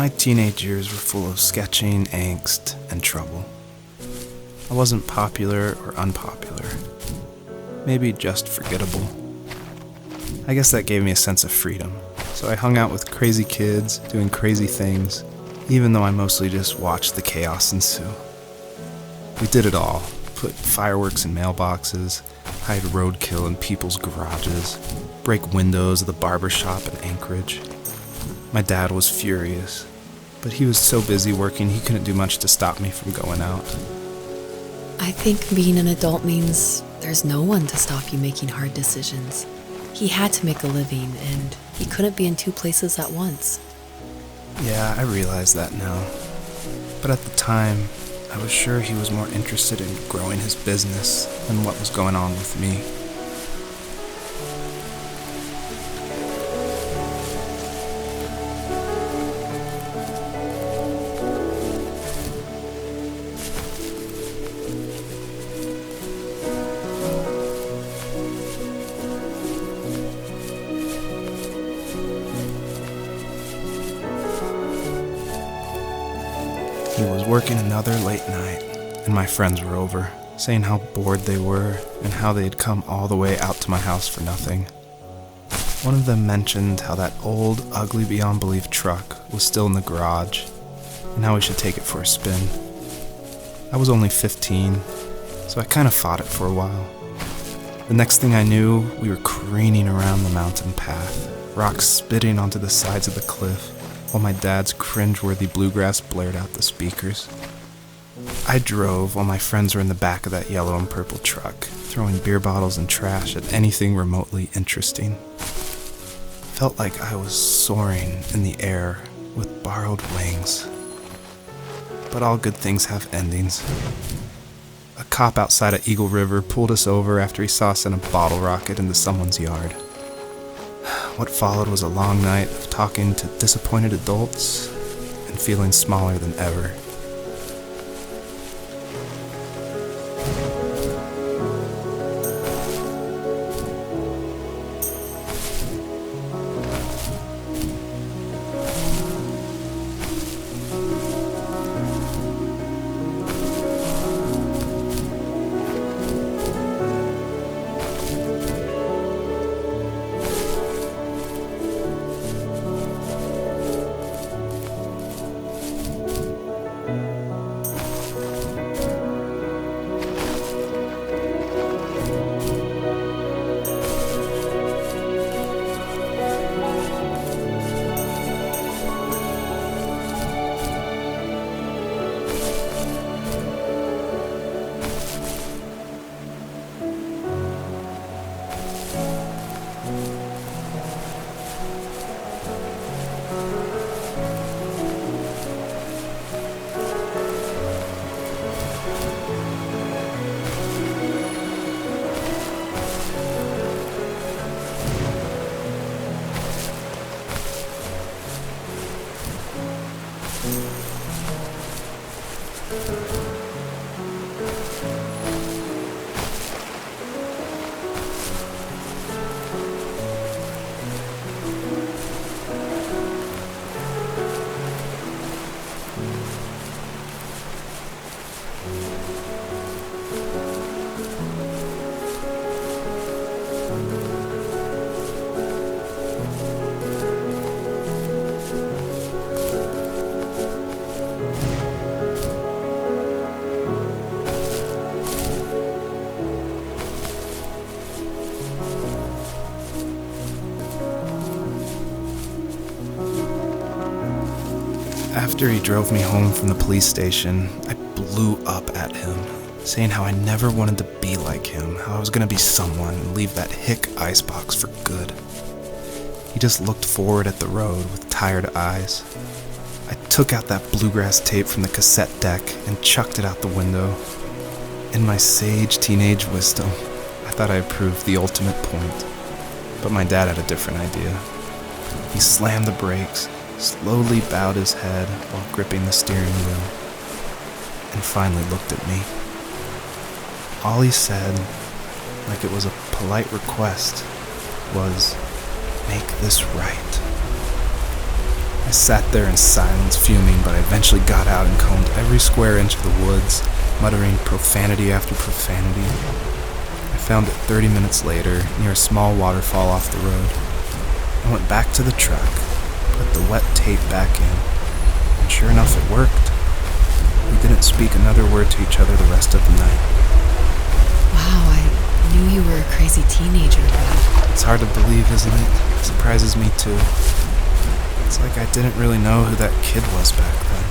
My teenage years were full of sketching, angst, and trouble. I wasn't popular or unpopular. Maybe just forgettable. I guess that gave me a sense of freedom, so I hung out with crazy kids, doing crazy things, even though I mostly just watched the chaos ensue. We did it all. Put fireworks in mailboxes, hide roadkill in people's garages, break windows of the barber shop in Anchorage. My dad was furious, but he was so busy working he couldn't do much to stop me from going out. I think being an adult means there's no one to stop you making hard decisions. He had to make a living, and he couldn't be in two places at once. Yeah, I realize that now. But at the time, I was sure he was more interested in growing his business than what was going on with me. He was working another late night, and my friends were over, saying how bored they were and how they had come all the way out to my house for nothing. One of them mentioned how that old, ugly beyond belief truck was still in the garage, and how we should take it for a spin. I was only 15, so I kind of fought it for a while. The next thing I knew, we were careening around the mountain path, rocks spitting onto the sides of the cliff, while my dad's cringeworthy bluegrass blared out the speakers. I drove while my friends were in the back of that yellow and purple truck, throwing beer bottles and trash at anything remotely interesting. Felt like I was soaring in the air with borrowed wings. But all good things have endings. A cop outside of Eagle River pulled us over after he saw us send a bottle rocket into someone's yard. What followed was a long night of talking to disappointed adults and feeling smaller than ever. After he drove me home from the police station, I blew up at him, saying how I never wanted to be like him, how I was going to be someone and leave that hick icebox for good. He just looked forward at the road with tired eyes. I took out that bluegrass tape from the cassette deck and chucked it out the window. In my sage teenage wisdom, I thought I had proved the ultimate point, but my dad had a different idea. He slammed the brakes, slowly bowed his head while gripping the steering wheel, and finally looked at me. All he said, like it was a polite request, was, "Make this right." I sat there in silence, fuming, but I eventually got out and combed every square inch of the woods, muttering profanity after profanity. I found it 30 minutes later, near a small waterfall off the road. I went back to the truck, put the wet tape back in, and sure enough it worked. We didn't speak another word to each other the rest of the night. Wow, I knew you were a crazy teenager, but It's hard to believe, isn't it? It surprises me too. It's like I didn't really know who that kid was back then.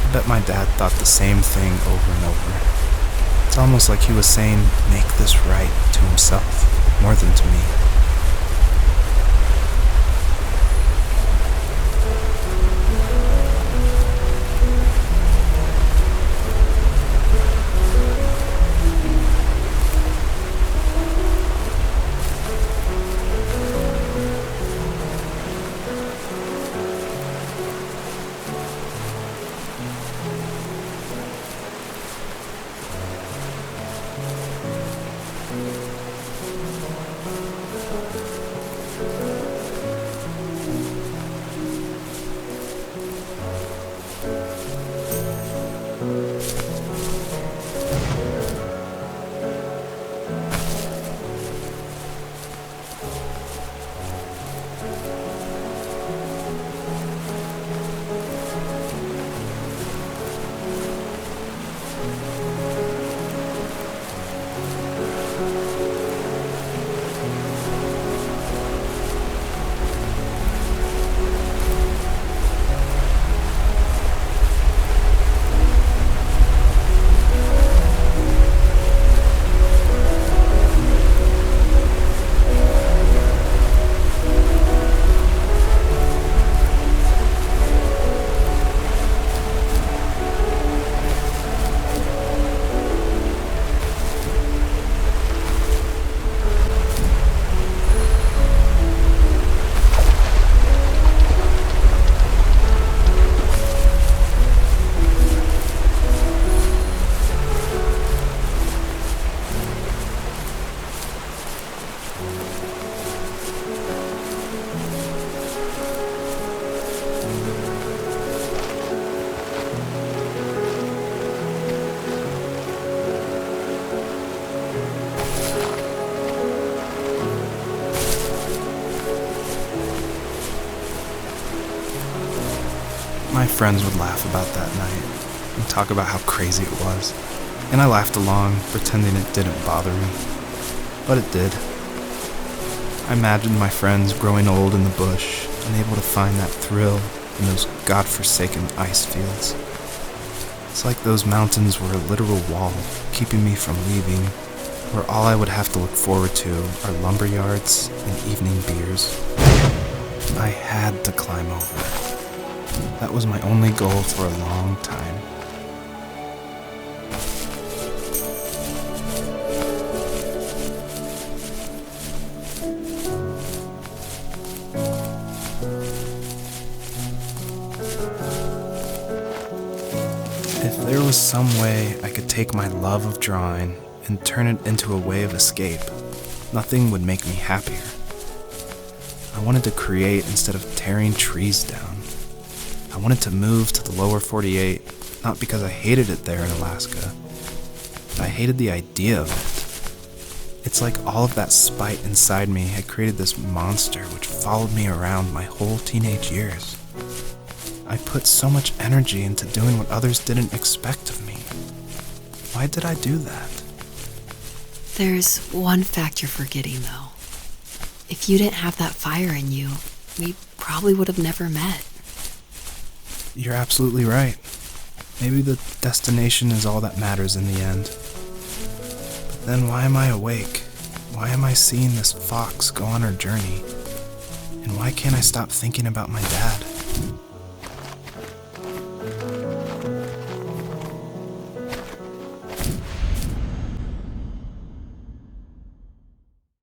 I bet my dad thought the same thing over and over. It's almost like he was saying, make this right to himself, more than to me. My friends would laugh about that night and talk about how crazy it was, and I laughed along, pretending it didn't bother me. But it did. I imagined my friends growing old in the bush, unable to find that thrill in those godforsaken ice fields. It's like those mountains were a literal wall, keeping me from leaving, where all I would have to look forward to are lumber yards and evening beers. I had to climb over it. That was my only goal for a long time. If there was some way I could take my love of drawing and turn it into a way of escape, nothing would make me happier. I wanted to create instead of tearing trees down. I wanted to move to the lower 48, not because I hated it there in Alaska, but I hated the idea of it. It's like all of that spite inside me had created this monster which followed me around my whole teenage years. I put so much energy into doing what others didn't expect of me. Why did I do that? there's one fact you're forgetting, though. If you didn't have that fire in you, we probably would have never met. You're absolutely right. Maybe the destination is all that matters in the end. But then why am I awake? Why am I seeing this fox go on her journey? And why can't I stop thinking about my dad?